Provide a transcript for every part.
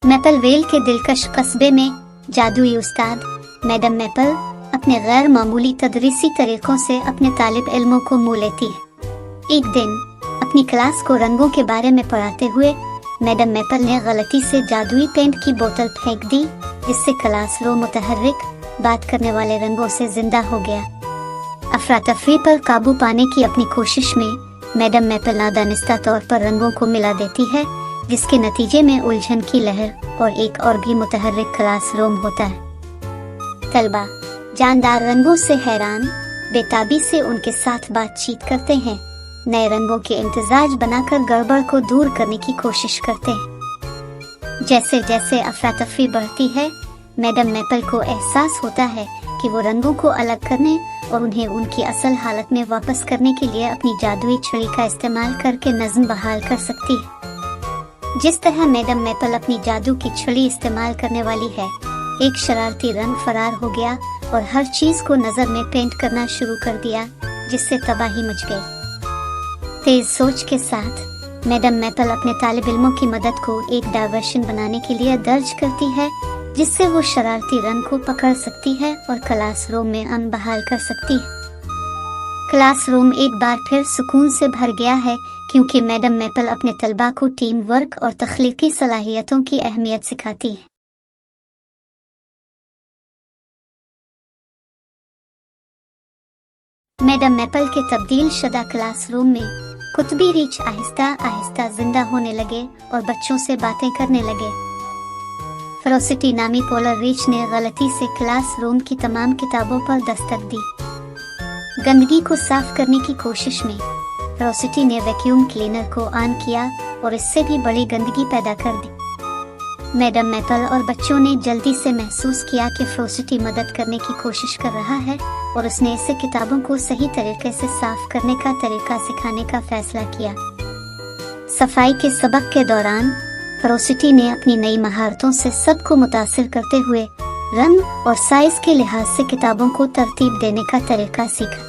मैपलवेल के दिलकश कस्बे में जादुई उस्ताद मैडम मैपल अपने गैर मामूली तदरीसी तरीकों से अपने तालिब इल्मों को मोह लेती है। एक दिन अपनी क्लास को रंगों के बारे में पढ़ाते हुए मैडम मैपल ने गलती से जादुई पेंट की बोतल फेंक दी, जिससे क्लास रूम मुतहर्रिक बात करने वाले रंगों से जिंदा हो गया। अफरा तफरी पर काबू पाने की अपनी कोशिश में मैडम मैपल नादानिस्ता तौर पर रंगों को मिला देती है, जिसके नतीजे में उलझन की लहर और एक और भी मुतहर्रिक क्लासरूम होता है। तलबा जानदार रंगों से हैरान बेताबी से उनके साथ बातचीत करते हैं, नए रंगों के इम्तिजाज बनाकर गड़बड़ को दूर करने की कोशिश करते हैं। जैसे जैसे अफरा तफरी बढ़ती है, मैडम मैपल को एहसास होता है कि वो रंगों को अलग करने और उन्हें उनकी असल हालत में वापस करने के लिए अपनी जादुई छड़ी का इस्तेमाल करके नज्म बहाल कर सकती है। जिस तरह मैडम मैपल अपनी जादू की छड़ी इस्तेमाल करने वाली है, एक शरारती रंग फरार हो गया और हर चीज को नजर में पेंट करना शुरू कर दिया, जिससे तबाही मच गई। तेज सोच के साथ मैडम मैपल अपने तालिब इल्मों की मदद को एक डायवर्शन बनाने के लिए दर्ज करती है, जिससे वो शरारती रंग को पकड़ सकती है और क्लासरूम में अमन बहाल कर सकती है। क्लासरूम एक बार फिर सुकून से भर गया है, क्योंकि मैडम मैपल अपने तलबा को टीम वर्क और तख्लीकी सलाहियतों की अहमियत सिखाती है। मैडम मैपल के तब्दील शुदा क्लासरूम में कुतबी रीछ आहिस्ता आहिस्ता जिंदा होने लगे और बच्चों से बातें करने लगे। फेरोसिटी नामी पोलर रीछ ने गलती से क्लासरूम की तमाम किताबों पर दस्तक दी। गंदगी को साफ करने की कोशिश में फेरोसिटी ने वैक्यूम क्लीनर को ऑन किया और इससे भी बड़ी गंदगी पैदा कर दी। मैडम मैपल और बच्चों ने जल्दी से महसूस किया कि फेरोसिटी मदद करने की कोशिश कर रहा है और उसने इसे किताबों को सही तरीके से साफ करने का तरीका सिखाने का फैसला किया। सफाई के सबक के दौरान फेरोसिटी ने अपनी नई महारतों से सबको मुतासिर करते हुए रंग और साइज के लिहाज से किताबों को तरतीब देने का तरीका सीखा।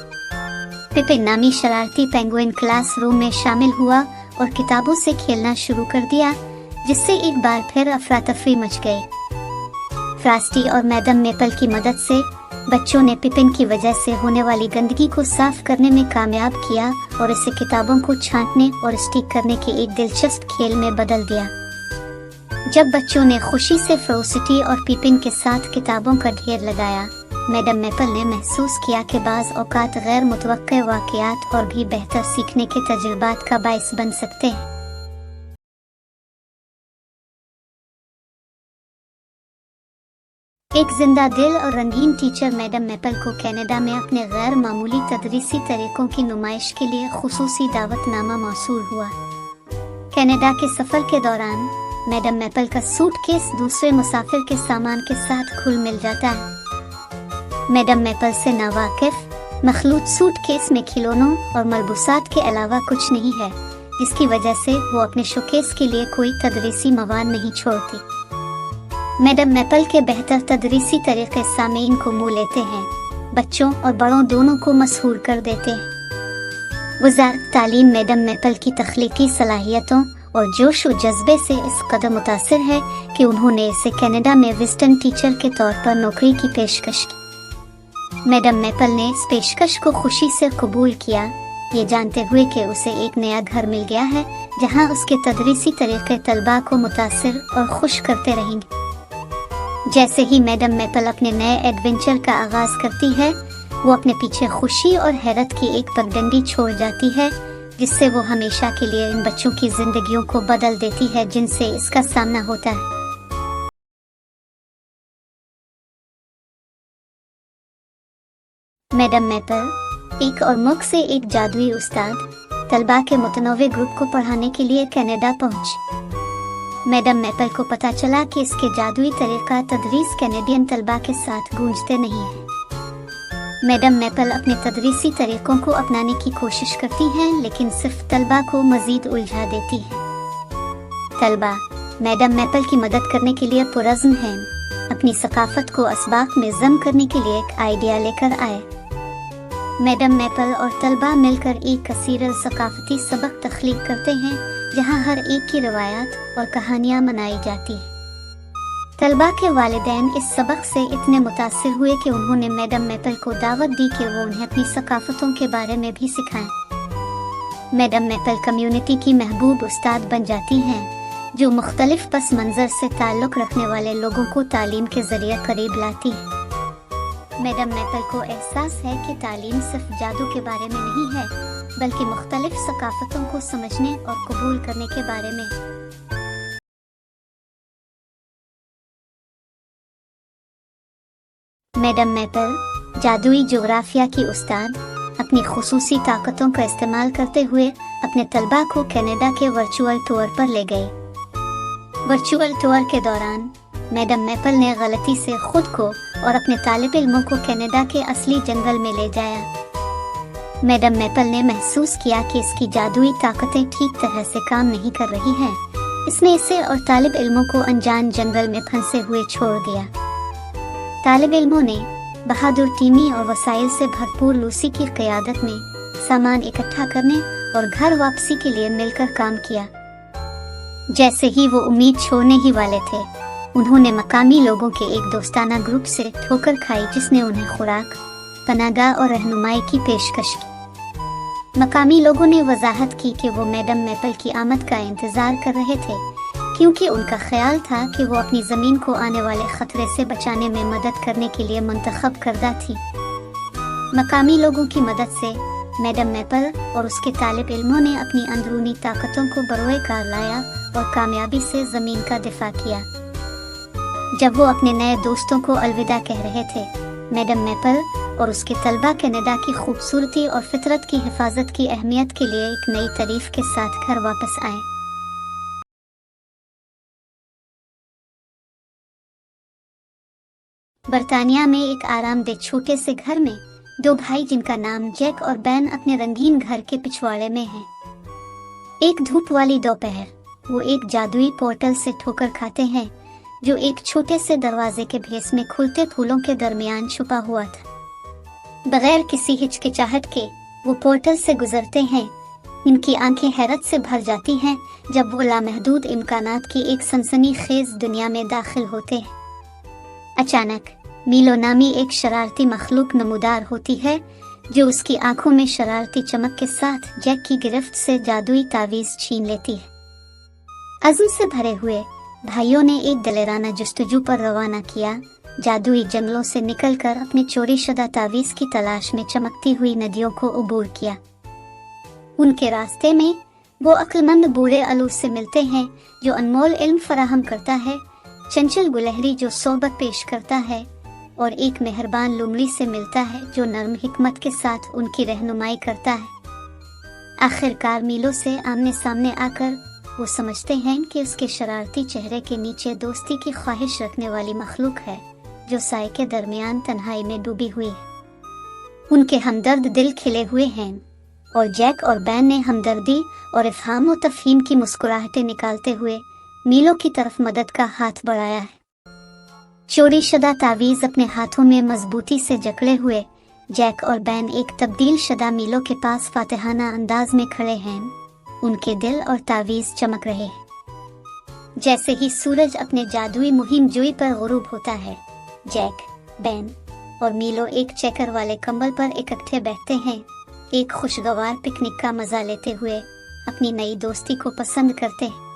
पिपिन नामी शरारती पेंगुइन क्लासरूम में शामिल हुआ और किताबों से खेलना शुरू कर दिया, जिससे एक बार फिर अफरा तफरी मच गई। फ्रास्टी और मैडम मैपल की मदद से बच्चों ने पिपिन की वजह से होने वाली गंदगी को साफ करने में कामयाब किया और इसे किताबों को छांटने और स्टिक करने के एक दिलचस्प खेल में बदल दिया। जब बच्चों ने खुशी से फेरोसिटी और पिपिन के साथ किताबों का ढेर लगाया, मैडम मैपल ने महसूस किया कि बाज़ औक़ात गैर मुतवक्के वाक़यात और भी बेहतर सीखने के तजुर्बात का बाइस बन सकते हैं। एक जिंदा दिल और रंगीन टीचर मैडम मैपल को कनाडा में अपने गैर मामूली तदरीसी तरीकों की नुमाइश के लिए खुसूसी दावतनामा मौसूल हुआ। कनाडा के सफ़र के दौरान मैडम मैपल का सूटकेस दूसरे मुसाफिर के सामान के साथ घुल मिल जाता है। मैडम मैपल से नावाकिफ मखलूत सूटकेस में खिलौनों और मलबूसात के अलावा कुछ नहीं है, जिसकी वजह से वो अपने शोकेस के लिए कोई तदरीसी मवाद नहीं छोड़ती। मैडम मैपल के बेहतर तदरीसी तरीके सामीन को मोह लेते हैं, बच्चों और बड़ों दोनों को मशहूर कर देते हैं। वज़ारत तालीम मैडम मैपल की तख्लीकी सलाहियतों और जोश व जज्बे से इस कदर मुतासिर है कि उन्होंने इसे कनाडा में विजिटिंग टीचर के तौर पर नौकरी की पेशकश की। मैडम मैपल ने इस पेशकश को खुशी से कबूल किया, ये जानते हुए कि उसे एक नया घर मिल गया है, जहां उसके तदरीसी तरीके तलबा को मुतासिर और खुश करते रहेंगे। जैसे ही मैडम मैपल अपने नए एडवेंचर का आगाज करती है, वो अपने पीछे खुशी और हैरत की एक पगडंडी छोड़ जाती है, जिससे वो हमेशा के लिए इन बच्चों की जिंदगियों को बदल देती है जिनसे इसका सामना होता है। मैडम मैपल एक और मुल्क से एक जादुई उस्ताद तलबा के मुतनव्वे ग्रुप को पढ़ाने के लिए कनाडा पहुंची। मैडम मैपल को पता चला कि इसके जादुई तरीका तदरीस कैनेडियन तलबा के साथ गूंजते नहीं है। मैडम मैपल अपने तदरीसी तरीकों को अपनाने की कोशिश करती हैं, लेकिन सिर्फ तलबा को मजीद उलझा देती हैं। तलबा मैडम मैपल की मदद करने के लिए पुरज़्म हैं, अपनी सकाफत को असबाक में ज़म करने के लिए एक आइडिया लेकर आए। मैडम मैपल और तलबा मिलकर एक कसीर सकाफती सबक तख्लीक करते हैं, जहां हर एक की रवायात और कहानियां मनाई जाती हैं। तलबा के वालिदैन इस सबक से इतने मुतासिर हुए कि उन्होंने मैडम मैपल को दावत दी कि वो उन्हें अपनी सकाफतों के बारे में भी सिखाएं। मैडम मैपल कम्युनिटी की महबूब उस्ताद बन जाती हैं, जो मुख्तलिफ पस मंज़र से ताल्लुक़ रखने वाले लोगों को तालीम के ज़रिए करीब लाती है। मैडम मैपल को एहसास है कि तालीम सिर्फ जादू के बारे में नहीं है, बल्कि मुख्तलिफ सकाफतों को समझने और कबूल करने के बारे में है। मैडम मैपल जादुई जोग्राफिया की उस्ताद अपनी खुसूसी ताकतों का इस्तेमाल करते हुए अपने तलबा को कनाडा के वर्चुअल टूर पर ले गए। वर्चुअल टूर के दौरान मैडम मैपल ने गलती से खुद को और अपने तालिब इल्मों को कनाडा के असली जंगल में ले जाया। मैडम मैपल ने महसूस किया कि इसकी जादुई ताकतें ठीक तरह से काम नहीं कर रही हैं। इसने इसे और तालिब इल्मों को अनजान जंगल में फंसे हुए छोड़ दिया। तालिब इल्मों ने बहादुर टीमी और वसाइल से भरपूर लूसी की क़यादत में सामान इकट्ठा करने और घर वापसी के लिए मिलकर काम किया। जैसे ही वो उम्मीद छोड़ने ही वाले थे, उन्होंने मकामी लोगों के एक दोस्ताना ग्रुप से ठोकर खाई, जिसने उन्हें खुराक, पनाहगाह और रहनुमाई की पेशकश की। मकामी लोगों ने वजाहत की कि वो मैडम मैपल की आमद का इंतज़ार कर रहे थे, क्योंकि उनका ख्याल था कि वो अपनी ज़मीन को आने वाले ख़तरे से बचाने में मदद करने के लिए मुंतखब करदा थी। मकामी लोगों की मदद से मैडम मैपल और उसके तालिब इल्मों ने अपनी अंदरूनी ताकतों को बरोए कार लाया और कामयाबी से ज़मीन का दिफा किया। जब वो अपने नए दोस्तों को अलविदा कह रहे थे, मैडम मैपल और उसके तलबा कनाडा की खूबसूरती और फितरत की हिफाजत की अहमियत के लिए एक नई तारीफ के साथ घर वापस आए। बर्तानिया में एक आरामदेह छोटे से घर में दो भाई, जिनका नाम जैक और बैन, अपने रंगीन घर के पिछवाड़े में हैं। एक धूप वाली दोपहर वो एक जादुई पोर्टल से ठोकर खाते हैं, जो एक छोटे से दरवाजे के भेस में खुलते फूलों के दरमियान छुपा हुआ था। बगैर किसी हिचकिचाहट के वो पोर्टल से गुजरते हैं। इनकी आंखें हैरत से भर जाती हैं जब वो लामहदूद इम्कानात की एक सनसनीखेज दुनिया में दाखिल होते हैं। अचानक मीलो नामी एक शरारती मखलूक नमूदार होती है, जो उसकी आंखों में शरारती चमक के साथ जैक की गिरफ्त से जादुई तावीज़ छीन लेती है। अज़्म से भरे हुए भाइयों ने एक दलेराना जस्तजू पर रवाना किया, जादुई जंगलों से निकलकर अपने चोरी शुदा तावीज़ की तलाश में चमकती हुई नदियों को अबूर किया। उनके रास्ते में वो अक्लमंद बूढ़े अलूर से मिलते हैं, जो अनमोल इल्म फराहम करता है, चंचल गुलहरी जो सोबत पेश करता है, और एक मेहरबान लुमड़ी से मिलता है, जो नर्म हिकमत के साथ उनकी रहनुमाई करता है। आखिरकार मीलो से आमने सामने आकर वो समझते हैं कि उसके शरारती चेहरे के नीचे दोस्ती की ख्वाहिश रखने वाली मखलूक है, जो साए के दरमियान तन्हाई में डूबी हुई है। उनके हमदर्द दिल खिले हुए हैं, और जैक और बैन ने हमदर्दी और इफ़हाम व तफ़हीम की मुस्कुराहटें निकालते हुए मीलो की तरफ मदद का हाथ बढ़ाया है। चोरी शुदा तावीज़ अपने हाथों में मजबूती से जकड़े हुए जैक और बैन एक तब्दील शुदा मीलो के पास फातिहाना अंदाज में खड़े हैं। उनके दिल और तावीज़ चमक रहे हैं। जैसे ही सूरज अपने जादुई मुहिम जोई पर गुरूब होता है, जैक, बैन और मीलो एक चेकर वाले कंबल पर इकट्ठे बैठते हैं, एक खुशगवार पिकनिक का मजा लेते हुए अपनी नई दोस्ती को पसंद करते हैं।